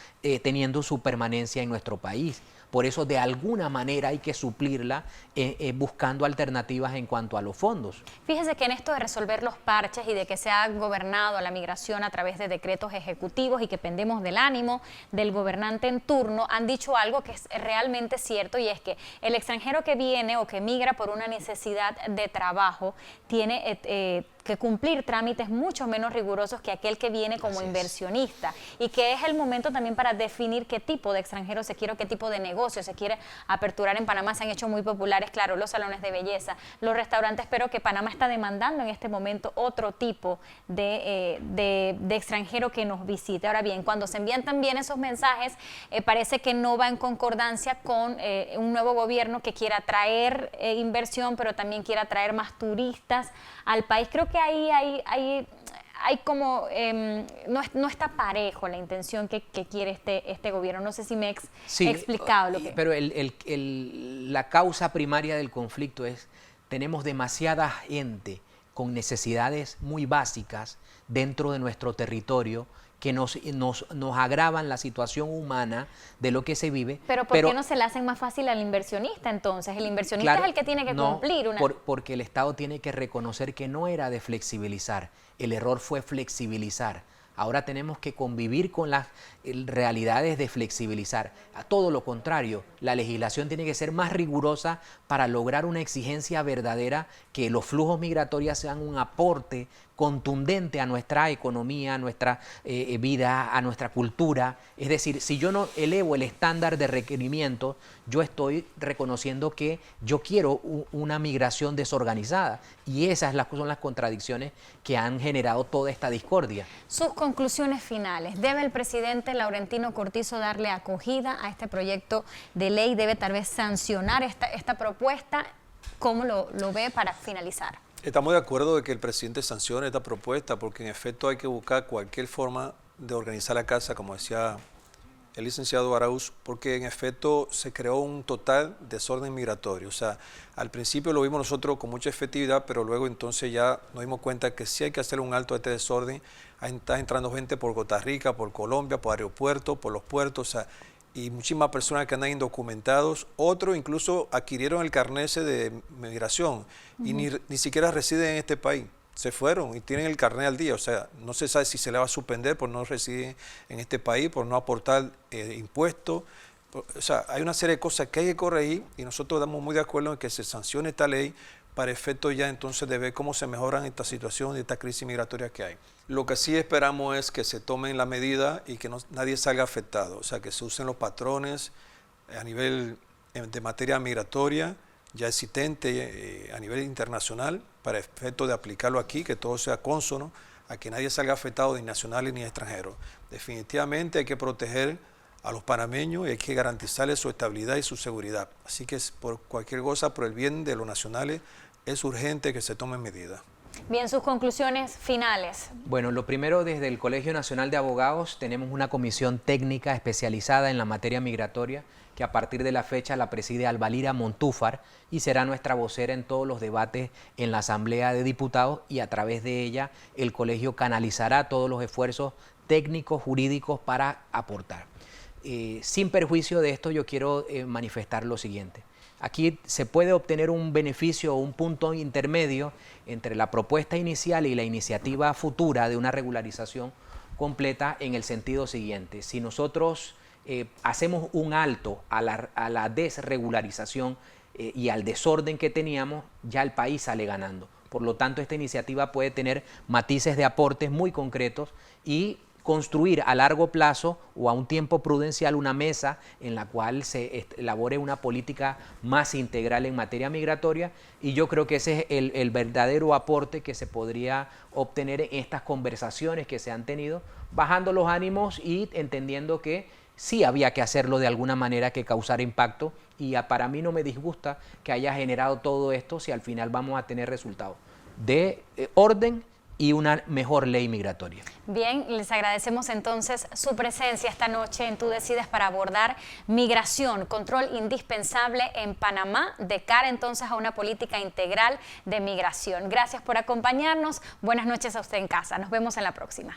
teniendo su permanencia en nuestro país. Por eso, de alguna manera hay que suplirla buscando alternativas en cuanto a los fondos. Fíjese que en esto de resolver los parches y de que se ha gobernado la migración a través de decretos ejecutivos y que pendemos del ánimo del gobernante en turno, han dicho algo que es realmente cierto, y es que el extranjero que viene o que migra por una necesidad de trabajo tiene que cumplir trámites mucho menos rigurosos que aquel que viene como inversionista, y que es el momento también para definir qué tipo de extranjero se quiere o qué tipo de negocio se quiere aperturar en Panamá. Se han hecho muy populares, claro, los salones de belleza, los restaurantes, pero que Panamá está demandando en este momento otro tipo de extranjero que nos visite. Ahora bien, cuando se envían también esos mensajes, parece que no va en concordancia con un nuevo gobierno que quiera traer inversión, pero también quiera traer más turistas al país. Creo que ahí hay como, no está parejo la intención que quiere este gobierno. No sé si me he explicado lo que... Pero la causa primaria del conflicto es, tenemos demasiada gente con necesidades muy básicas dentro de nuestro territorio que nos agravan la situación humana de lo que se vive. Pero ¿por qué no se le hacen más fácil al inversionista entonces? El inversionista es el que tiene que cumplir una... Porque el Estado tiene que reconocer que no era de flexibilizar, el error fue flexibilizar. Ahora tenemos que convivir con las realidades de flexibilizar. A todo lo contrario, la legislación tiene que ser más rigurosa para lograr una exigencia verdadera, que los flujos migratorios sean un aporte contundente a nuestra economía, a nuestra vida, a nuestra cultura. Es decir, si yo no elevo el estándar de requerimiento, yo estoy reconociendo que yo quiero una migración desorganizada, y esas son las contradicciones que han generado toda esta discordia. Sus conclusiones finales. ¿Debe el presidente Laurentino Cortizo darle acogida a este proyecto de ley? ¿Debe tal vez sancionar esta propuesta? ¿Cómo lo ve para finalizar? Estamos de acuerdo de que el presidente sancione esta propuesta, porque en efecto hay que buscar cualquier forma de organizar la casa, como decía el licenciado Arauz, porque en efecto se creó un total desorden migratorio. O sea, al principio lo vimos nosotros con mucha efectividad, pero luego entonces ya nos dimos cuenta que sí hay que hacer un alto a este desorden. Ahí está entrando gente por Costa Rica, por Colombia, por aeropuertos, por los puertos, o sea, y muchísimas personas que andan indocumentados. Otros incluso adquirieron el carnet ese de migración y ni siquiera residen en este país. Se fueron y tienen el carnet al día. O sea, no se sabe si se le va a suspender por no residir en este país, por no aportar impuestos. O sea, hay una serie de cosas que hay que corregir, y nosotros estamos muy de acuerdo en que se sancione esta ley para efecto ya entonces de ver cómo se mejoran esta situación y esta crisis migratoria que hay. Lo que sí esperamos es que se tomen la medida y que nadie salga afectado, o sea, que se usen los patrones a nivel de materia migratoria ya existente a nivel internacional para efecto de aplicarlo aquí, que todo sea cónsono, a que nadie salga afectado, ni nacionales ni extranjeros. Definitivamente hay que proteger a los panameños y hay que garantizarles su estabilidad y su seguridad. Así que por cualquier cosa, por el bien de los nacionales, es urgente que se tomen medidas. Bien, sus conclusiones finales. Bueno, lo primero, desde el Colegio Nacional de Abogados tenemos una comisión técnica especializada en la materia migratoria, que a partir de la fecha la preside Albalira Montúfar y será nuestra vocera en todos los debates en la Asamblea de Diputados, y a través de ella el colegio canalizará todos los esfuerzos técnicos, jurídicos para aportar. Sin perjuicio de esto, yo quiero manifestar lo siguiente. Aquí se puede obtener un beneficio o un punto intermedio entre la propuesta inicial y la iniciativa futura de una regularización completa, en el sentido siguiente. Si nosotros hacemos un alto a la desregularización y al desorden que teníamos, ya el país sale ganando. Por lo tanto, esta iniciativa puede tener matices de aportes muy concretos y construir a largo plazo o a un tiempo prudencial una mesa en la cual se elabore una política más integral en materia migratoria, y yo creo que ese es el verdadero aporte que se podría obtener en estas conversaciones que se han tenido, bajando los ánimos y entendiendo que sí había que hacerlo de alguna manera que causara impacto para mí no me disgusta que haya generado todo esto si al final vamos a tener resultados de orden y una mejor ley migratoria. Bien, les agradecemos entonces su presencia esta noche en Tú Decides para abordar migración, control indispensable en Panamá, de cara entonces a una política integral de migración. Gracias por acompañarnos. Buenas noches a usted en casa. Nos vemos en la próxima.